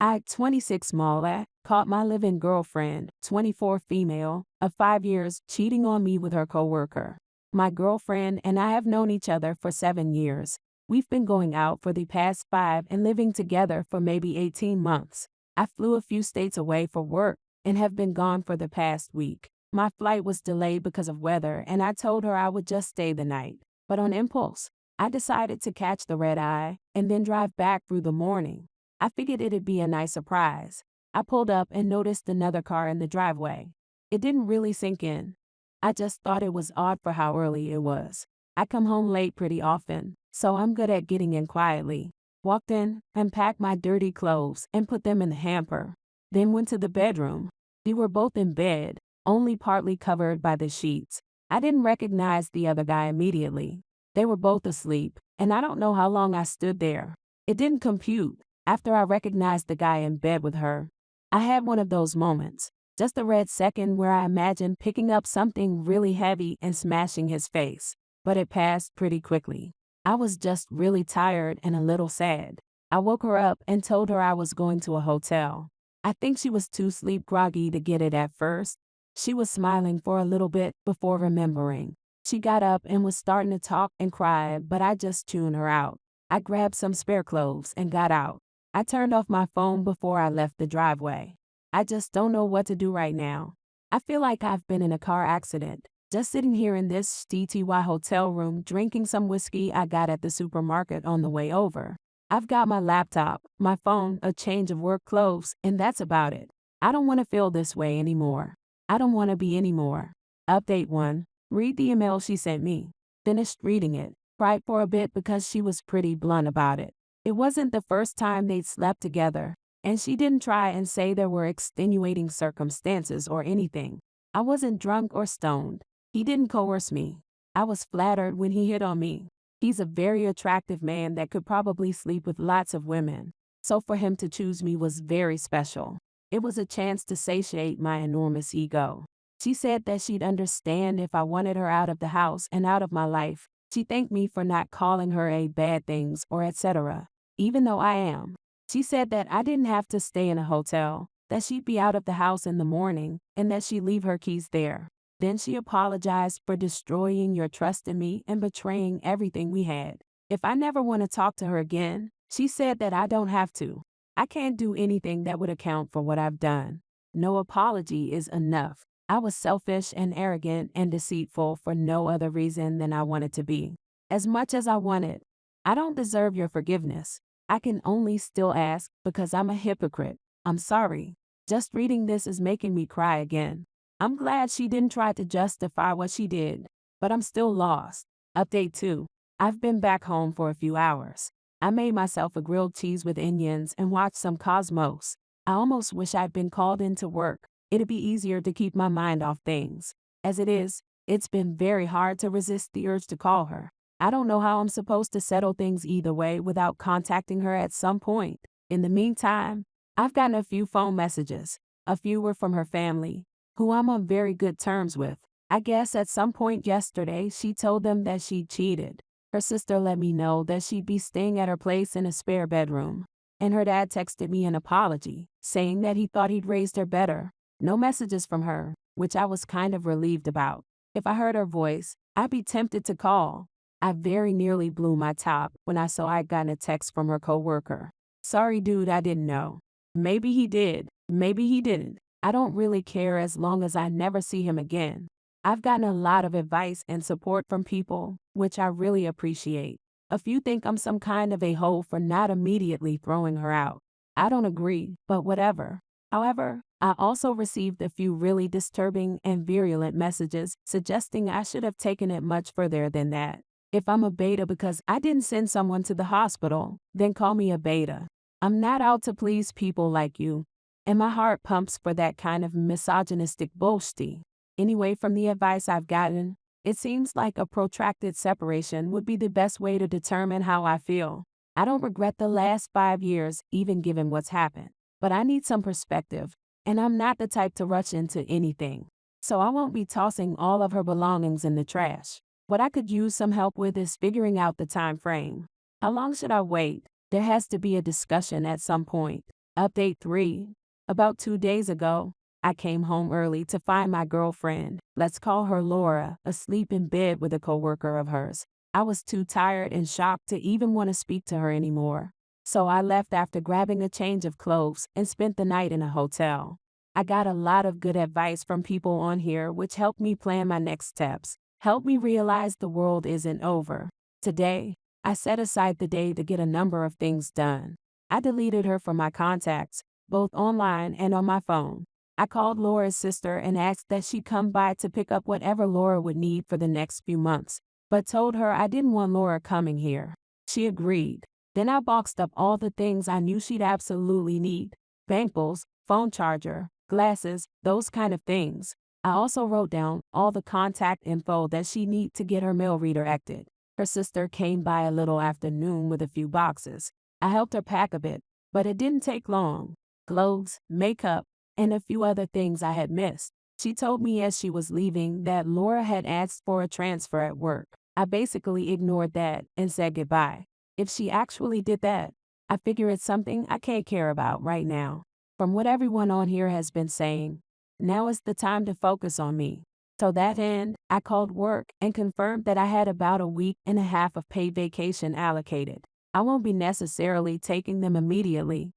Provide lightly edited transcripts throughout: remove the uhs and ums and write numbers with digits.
I, 26 small, caught my live-in girlfriend, 24 female, of 5 years, cheating on me with her coworker. My girlfriend and I have known each other for 7 years. We've been going out for the past 5 and living together for maybe 18 months. I flew a few states away for work and have been gone for the past week. My flight was delayed because of weather and I told her I would just stay the night. But on impulse, I decided to catch the red eye and then drive back through the morning. I figured it'd be a nice surprise. I pulled up and noticed another car in the driveway. It didn't really sink in. I just thought it was odd for how early it was. I come home late pretty often, so I'm good at getting in quietly. Walked in, unpacked my dirty clothes, and put them in the hamper. Then went to the bedroom. They were both in bed, only partly covered by the sheets. I didn't recognize the other guy immediately. They were both asleep, and I don't know how long I stood there. It didn't compute. After I recognized the guy in bed with her, I had one of those moments, just a red second where I imagined picking up something really heavy and smashing his face. But it passed pretty quickly. I was just really tired and a little sad. I woke her up and told her I was going to a hotel. I think she was too sleep groggy to get it at first. She was smiling for a little bit before remembering. She got up and was starting to talk and cry, but I just tuned her out. I grabbed some spare clothes and got out. I turned off my phone before I left the driveway. I just don't know what to do right now. I feel like I've been in a car accident, just sitting here in this TTY hotel room drinking some whiskey I got at the supermarket on the way over. I've got my laptop, my phone, a change of work clothes, and that's about it. I don't want to feel this way anymore. I don't want to be anymore. Update 1. Read the email she sent me. Finished reading it. Cried for a bit because she was pretty blunt about it. It wasn't the first time they'd slept together, and she didn't try and say there were extenuating circumstances or anything. I wasn't drunk or stoned. He didn't coerce me. I was flattered when he hit on me. He's a very attractive man that could probably sleep with lots of women. So for him to choose me was very special. It was a chance to satiate my enormous ego. She said that she'd understand if I wanted her out of the house and out of my life. She thanked me for not calling her a bad things or etc. Even though I am. She said that I didn't have to stay in a hotel, that she'd be out of the house in the morning, and that she'd leave her keys there. Then she apologized for destroying your trust in me and betraying everything we had. If I never want to talk to her again, she said that I don't have to. I can't do anything that would account for what I've done. No apology is enough. I was selfish and arrogant and deceitful for no other reason than I wanted to be. As much as I wanted, I don't deserve your forgiveness. I can only still ask because I'm a hypocrite. I'm sorry. Just reading this is making me cry again. I'm glad she didn't try to justify what she did, but I'm still lost. Update 2. I've been back home for a few hours. I made myself a grilled cheese with onions and watched some Cosmos. I almost wish I'd been called into work. It'd be easier to keep my mind off things. As it is, it's been very hard to resist the urge to call her. I don't know how I'm supposed to settle things either way without contacting her at some point. In the meantime, I've gotten a few phone messages. A few were from her family, who I'm on very good terms with. I guess at some point yesterday she told them that she cheated. Her sister let me know that she'd be staying at her place in a spare bedroom. And her dad texted me an apology, saying that he thought he'd raised her better. No messages from her, which I was kind of relieved about. If I heard her voice, I'd be tempted to call. I very nearly blew my top when I saw I'd gotten a text from her coworker. Sorry dude, I didn't know. Maybe he did, maybe he didn't. I don't really care as long as I never see him again. I've gotten a lot of advice and support from people, which I really appreciate. A few think I'm some kind of a hoe for not immediately throwing her out. I don't agree, but whatever. However, I also received a few really disturbing and virulent messages suggesting I should have taken it much further than that. If I'm a beta because I didn't send someone to the hospital, then call me a beta. I'm not out to please people like you, and my heart pumps for that kind of misogynistic bullshit. Anyway, from the advice I've gotten, it seems like a protracted separation would be the best way to determine how I feel. I don't regret the last 5 years, even given what's happened. But I need some perspective, and I'm not the type to rush into anything. So I won't be tossing all of her belongings in the trash. What I could use some help with is figuring out the time frame. How long should I wait? There has to be a discussion at some point. Update 3. About 2 days ago, I came home early to find my girlfriend, let's call her Laura, asleep in bed with a coworker of hers. I was too tired and shocked to even want to speak to her anymore. So I left after grabbing a change of clothes and spent the night in a hotel. I got a lot of good advice from people on here which helped me plan my next steps, helped me realize the world isn't over. Today, I set aside the day to get a number of things done. I deleted her from my contacts, both online and on my phone. I called Laura's sister and asked that she come by to pick up whatever Laura would need for the next few months, but told her I didn't want Laura coming here. She agreed. Then I boxed up all the things I knew she'd absolutely need: bangles, phone charger, glasses, those kind of things. I also wrote down all the contact info that she'd need to get her mail redirected. Her sister came by a little afternoon with a few boxes. I helped her pack a bit, but it didn't take long. Clothes, makeup, and a few other things I had missed. She told me as she was leaving that Laura had asked for a transfer at work. I basically ignored that and said goodbye. If she actually did that, I figure it's something I can't care about right now. From what everyone on here has been saying, now is the time to focus on me. To that end, I called work and confirmed that I had about a week and a half of paid vacation allocated. I won't be necessarily taking them immediately,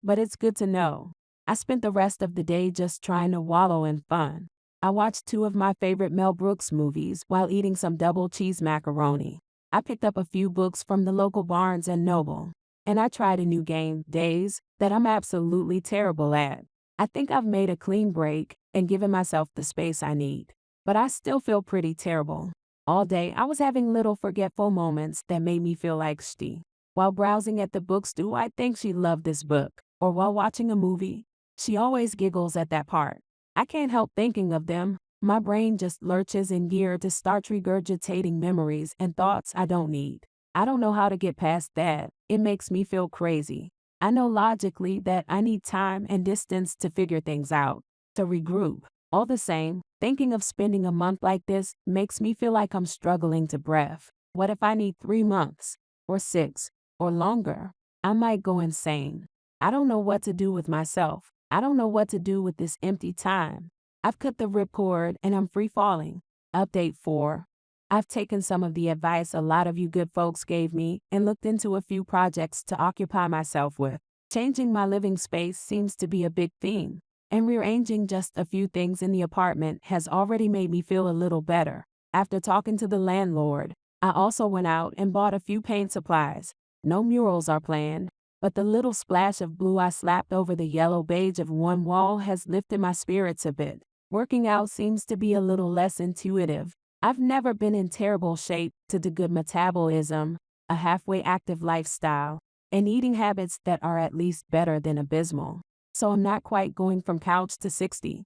but it's good to know. I spent the rest of the day just trying to wallow in fun. I watched 2 of my favorite Mel Brooks movies while eating some double cheese macaroni. I picked up a few books from the local Barnes and Noble, and I tried a new game, Days, that I'm absolutely terrible at. I think I've made a clean break and given myself the space I need, but I still feel pretty terrible. All day I was having little forgetful moments that made me feel like shitty. While browsing at the books, do I think she loved this book? Or while watching a movie? She always giggles at that part. I can't help thinking of them. My brain just lurches in gear to start regurgitating memories and thoughts I don't need. I don't know how to get past that. It makes me feel crazy. I know logically that I need time and distance to figure things out, to regroup. All the same, thinking of spending a month like this makes me feel like I'm struggling to breath. What if I need 3 months? Or 6? Or longer? I might go insane. I don't know what to do with myself. I don't know what to do with this empty time. I've cut the ripcord and I'm free falling. Update 4. I've taken some of the advice a lot of you good folks gave me and looked into a few projects to occupy myself with. Changing my living space seems to be a big theme, and rearranging just a few things in the apartment has already made me feel a little better. After talking to the landlord, I also went out and bought a few paint supplies. No murals are planned, but the little splash of blue I slapped over the yellow beige of one wall has lifted my spirits a bit. Working out seems to be a little less intuitive. I've never been in terrible shape to the good metabolism, a halfway active lifestyle, and eating habits that are at least better than abysmal. So I'm not quite going from couch to 60.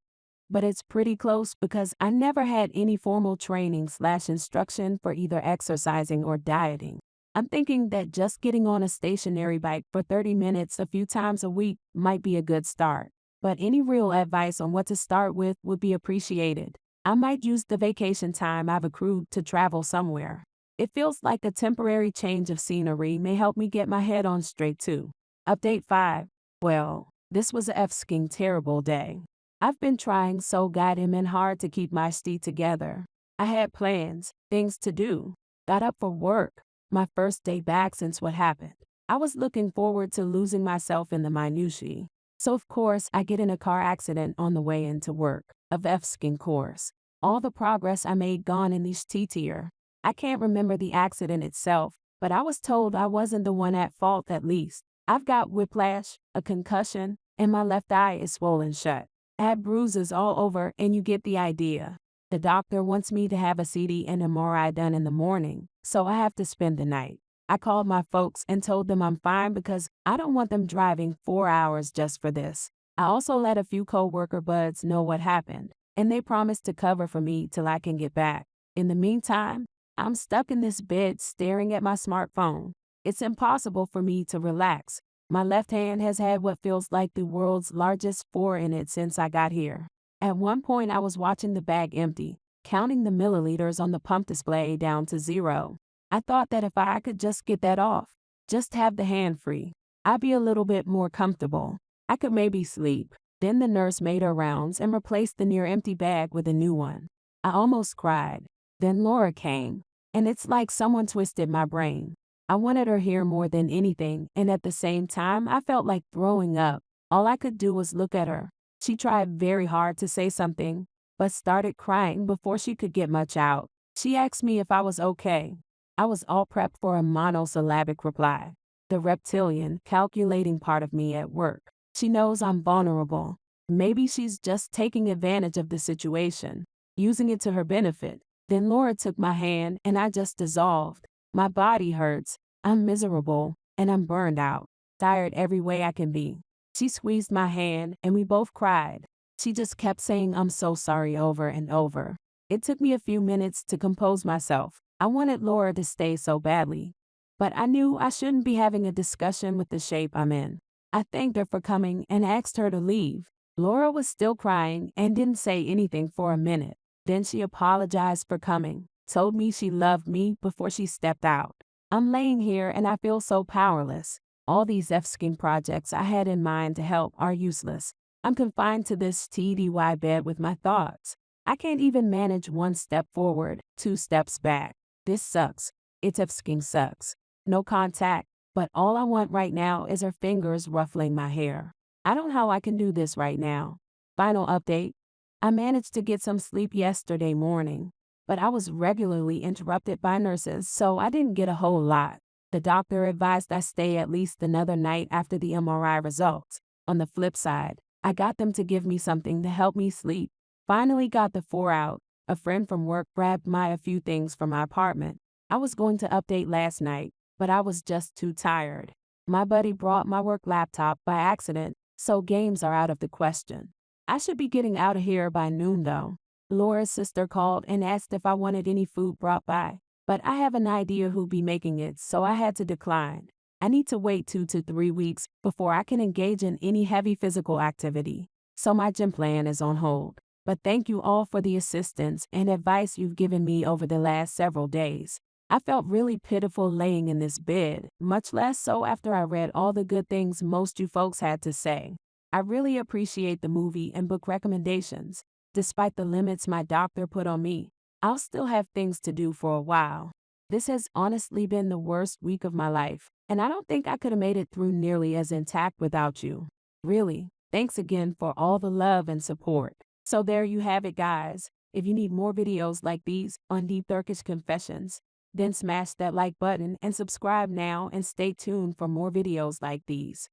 But it's pretty close because I never had any formal training/instruction for either exercising or dieting. I'm thinking that just getting on a stationary bike for 30 minutes a few times a week might be a good start. But any real advice on what to start with would be appreciated. I might use the vacation time I've accrued to travel somewhere. It feels like a temporary change of scenery may help me get my head on straight too. Update 5. Well, this was a f***ing terrible day. I've been trying so goddamn hard to keep my shit together. I had plans, things to do. Got up for work. My first day back since what happened. I was looking forward to losing myself in the minutiae. So of course I get in a car accident on the way into work. Of f***ing course. All the progress I made gone in this tier. I can't remember the accident itself, but I was told I wasn't the one at fault at least. I've got whiplash, a concussion, and my left eye is swollen shut. I had bruises all over and you get the idea. The doctor wants me to have a CT and MRI done in the morning, so I have to spend the night. I called my folks and told them I'm fine because I don't want them driving 4 hours just for this. I also let a few coworker buds know what happened, and they promised to cover for me till I can get back. In the meantime, I'm stuck in this bed staring at my smartphone. It's impossible for me to relax. My left hand has had what feels like the world's largest 4 in it since I got here. At one point I was watching the bag empty, counting the milliliters on the pump display down to 0. I thought that if I could just get that off, just have the hand free, I'd be a little bit more comfortable. I could maybe sleep. Then the nurse made her rounds and replaced the near empty bag with a new one. I almost cried. Then Laura came, and it's like someone twisted my brain. I wanted her here more than anything, and at the same time, I felt like throwing up. All I could do was look at her. She tried very hard to say something, but started crying before she could get much out. She asked me if I was okay. I was all prepped for a monosyllabic reply. The reptilian, calculating part of me at work. She knows I'm vulnerable. Maybe she's just taking advantage of the situation, using it to her benefit. Then Laura took my hand and I just dissolved. My body hurts. I'm miserable and I'm burned out, tired every way I can be. She squeezed my hand and we both cried. She just kept saying I'm so sorry over and over. It took me a few minutes to compose myself. I wanted Laura to stay so badly, but I knew I shouldn't be having a discussion with the shape I'm in. I thanked her for coming and asked her to leave. Laura was still crying and didn't say anything for a minute. Then she apologized for coming, told me she loved me before she stepped out. I'm laying here and I feel so powerless. All these F-skin projects I had in mind to help are useless. I'm confined to this TDY bed with my thoughts. I can't even manage one step forward, 2 steps back. This sucks. It's F-skin sucks. No contact, but all I want right now is her fingers ruffling my hair. I don't know how I can do this right now. Final update. I managed to get some sleep yesterday morning, but I was regularly interrupted by nurses, so I didn't get a whole lot. The doctor advised I stay at least another night after the MRI results. On the flip side, I got them to give me something to help me sleep. Finally got the 4 out. A friend from work grabbed a few things from my apartment. I was going to update last night, but I was just too tired. My buddy brought my work laptop by accident, so games are out of the question. I should be getting out of here by noon though. Laura's sister called and asked if I wanted any food brought by, but I have an idea who'd be making it, so I had to decline. I need to wait 2 to 3 weeks before I can engage in any heavy physical activity, so my gym plan is on hold. But thank you all for the assistance and advice you've given me over the last several days. I felt really pitiful laying in this bed, much less so after I read all the good things most you folks had to say. I really appreciate the movie and book recommendations. Despite the limits my doctor put on me, I'll still have things to do for a while. This has honestly been the worst week of my life, and I don't think I could have made it through nearly as intact without you. Really, thanks again for all the love and support. So there you have it, guys. If you need more videos like these on Deep Turkish Confessions, then smash that like button and subscribe now and stay tuned for more videos like these.